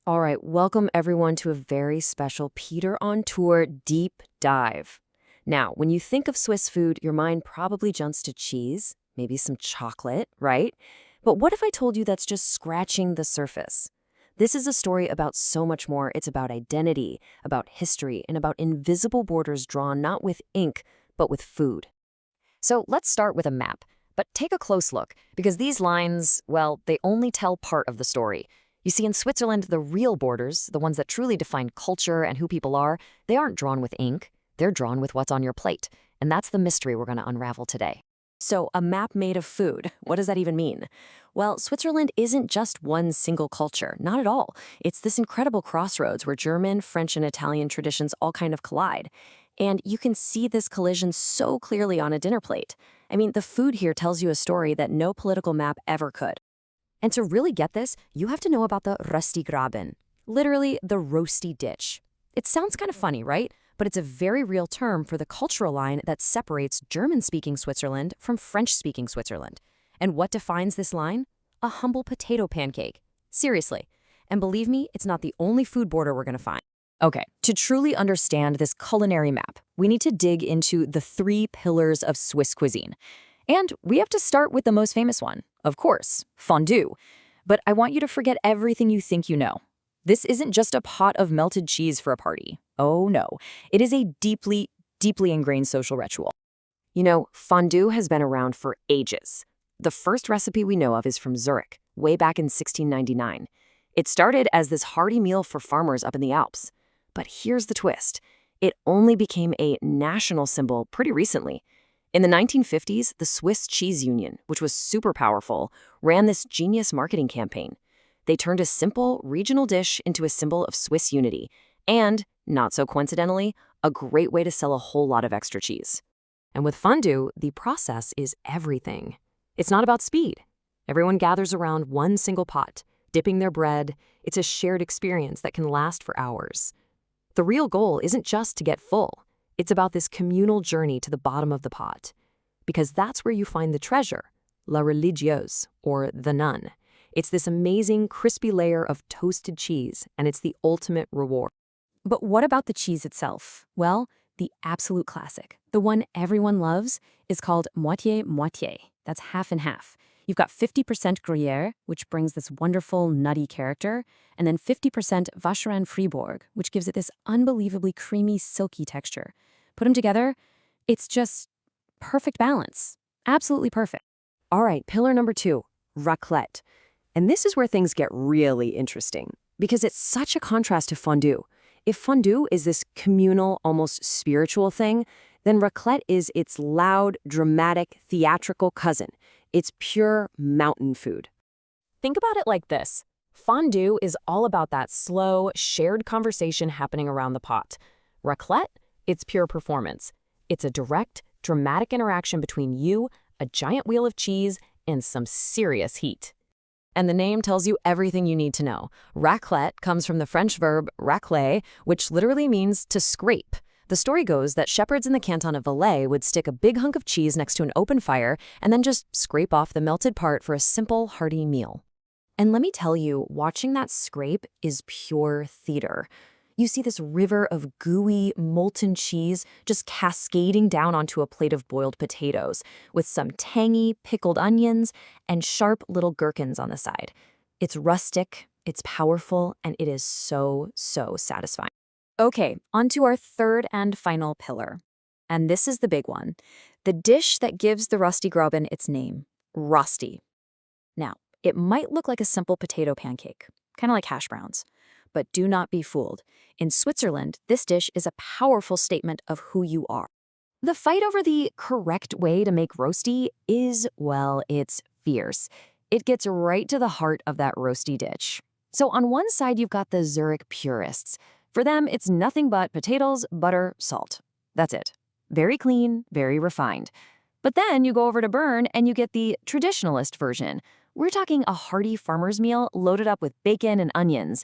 All right, welcome everyone to a very special Peter on Tour deep dive. Now, when you think of Swiss food, your mind probably jumps to cheese, maybe some chocolate, right? But what if I told you that's just scratching the surface? This is a story about so much more. It's about identity, about history, and about invisible borders drawn not with ink, but with food. So let's start with a map, but take a close look, because these lines, well, they only tell part of the story. You see, in Switzerland, the real borders, the ones that truly define culture and who people are, they aren't drawn with ink. They're drawn with what's on your plate. And that's the mystery we're going to unravel today. So, a map made of food, what does that even mean? Well, Switzerland isn't just one single culture, not at all. It's this incredible crossroads where German, French, and Italian traditions all kind of collide. And you can see this collision so clearly on a dinner plate. I mean, the food here tells you a story that no political map ever could. And to really get this, you have to know about the Röstigraben, literally the roasty ditch. It sounds kind of funny, right? But it's a very real term for the cultural line that separates German-speaking Switzerland from French-speaking Switzerland. And what defines this line? A humble potato pancake. Seriously. And believe me, it's not the only food border we're going to find. Okay, to truly understand this culinary map, we need to dig into the 3 pillars of Swiss cuisine. And we have to start with the most famous one, of course, fondue. But I want you to forget everything you think you know. This isn't just a pot of melted cheese for a party. Oh no, it is a deeply, deeply ingrained social ritual. You know, fondue has been around for ages. The first recipe we know of is from Zurich, way back in 1699. It started as this hearty meal for farmers up in the Alps. But here's the twist. It only became a national symbol pretty recently. In the 1950s, the Swiss Cheese Union, which was super powerful, ran this genius marketing campaign. They turned a simple, regional dish into a symbol of Swiss unity, and, not so coincidentally, a great way to sell a whole lot of extra cheese. And with fondue, the process is everything. It's not about speed. Everyone gathers around one single pot, dipping their bread. It's a shared experience that can last for hours. The real goal isn't just to get full. It's about this communal journey to the bottom of the pot. Because that's where you find the treasure, la religieuse, or the nun. It's this amazing, crispy layer of toasted cheese, and it's the ultimate reward. But what about the cheese itself? Well, the absolute classic, the one everyone loves, is called moitié-moitié. That's half and half. You've got 50% Gruyere, which brings this wonderful, nutty character, and then 50% Vacherin Fribourg, which gives it this unbelievably creamy, silky texture. Put them together, it's just perfect balance. Absolutely perfect. All right, pillar number 2, raclette. And this is where things get really interesting, because it's such a contrast to fondue. If fondue is this communal, almost spiritual thing, then raclette is its loud, dramatic, theatrical cousin. It's pure mountain food. Think about it like this. Fondue is all about that slow, shared conversation happening around the pot. Raclette, it's pure performance. It's a direct, dramatic interaction between you, a giant wheel of cheese, and some serious heat. And the name tells you everything you need to know. Raclette comes from the French verb racler, which literally means to scrape. The story goes that shepherds in the canton of Valais would stick a big hunk of cheese next to an open fire and then just scrape off the melted part for a simple, hearty meal. And let me tell you, watching that scrape is pure theater. You see this river of gooey, molten cheese just cascading down onto a plate of boiled potatoes with some tangy, pickled onions and sharp little gherkins on the side. It's rustic, it's powerful, and it is so, so satisfying. Okay, on to our third and final pillar. And this is the big one. The dish that gives the Röstigraben its name, Rösti. Now, it might look like a simple potato pancake, kind of like hash browns. But do not be fooled. In Switzerland, this dish is a powerful statement of who you are. The fight over the correct way to make Rösti is, well, it's fierce. It gets right to the heart of that roasty dish. So on one side, you've got the Zurich purists. For them, it's nothing but potatoes, butter, salt. That's it. Very clean, very refined. But then you go over to Bern and you get the traditionalist version. We're talking a hearty farmer's meal loaded up with bacon and onions.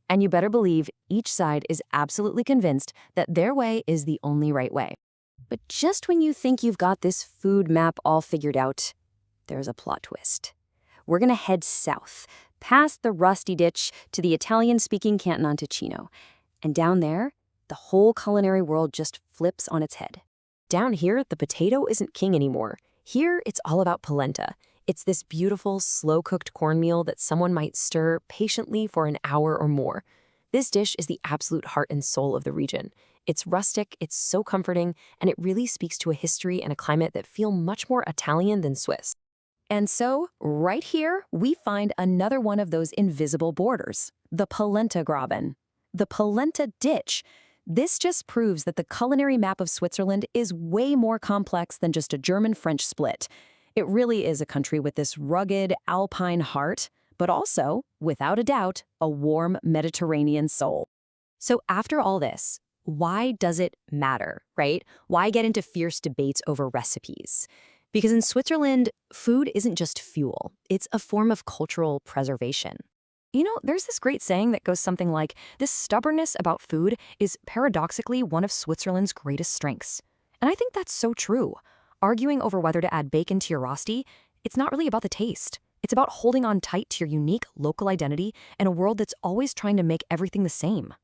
And you better believe each side is absolutely convinced that their way is the only right way. But just when you think you've got this food map all figured out, there's a plot twist. We're going to head south, past the Rösti ditch to the Italian-speaking Canton Ticino. And down there, the whole culinary world just flips on its head. Down here, the potato isn't king anymore. Here, it's all about polenta. It's this beautiful, slow-cooked cornmeal that someone might stir patiently for an hour or more. This dish is the absolute heart and soul of the region. It's rustic, it's so comforting, and it really speaks to a history and a climate that feel much more Italian than Swiss. And so, right here, we find another one of those invisible borders, the Polentagraben. The polenta ditch. This just proves that the culinary map of Switzerland is way more complex than just a German-French split. It really is a country with this rugged, alpine heart, but also, without a doubt, a warm Mediterranean soul. So after all this, why does it matter, right? Why get into fierce debates over recipes? Because in Switzerland, food isn't just fuel. It's a form of cultural preservation. You know, there's this great saying that goes something like, this stubbornness about food is paradoxically one of Switzerland's greatest strengths. And I think that's so true. Arguing over whether to add bacon to your Rösti, it's not really about the taste. It's about holding on tight to your unique local identity in a world that's always trying to make everything the same.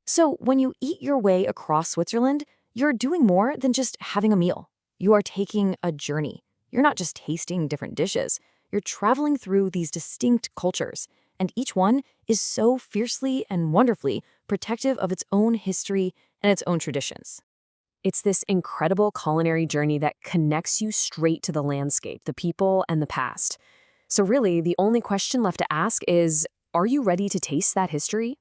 So when you eat your way across Switzerland, you're doing more than just having a meal. You are taking a journey. You're not just tasting different dishes. You're traveling through these distinct cultures. And each one is so fiercely and wonderfully protective of its own history and its own traditions. It's this incredible culinary journey that connects you straight to the landscape, the people, and the past. So really, the only question left to ask is, are you ready to taste that history?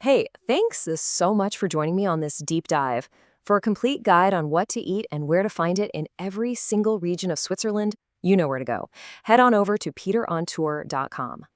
Hey, thanks so much for joining me on this deep dive. For a complete guide on what to eat and where to find it in every single region of Switzerland, you know where to go. Head on over to peterontour.com.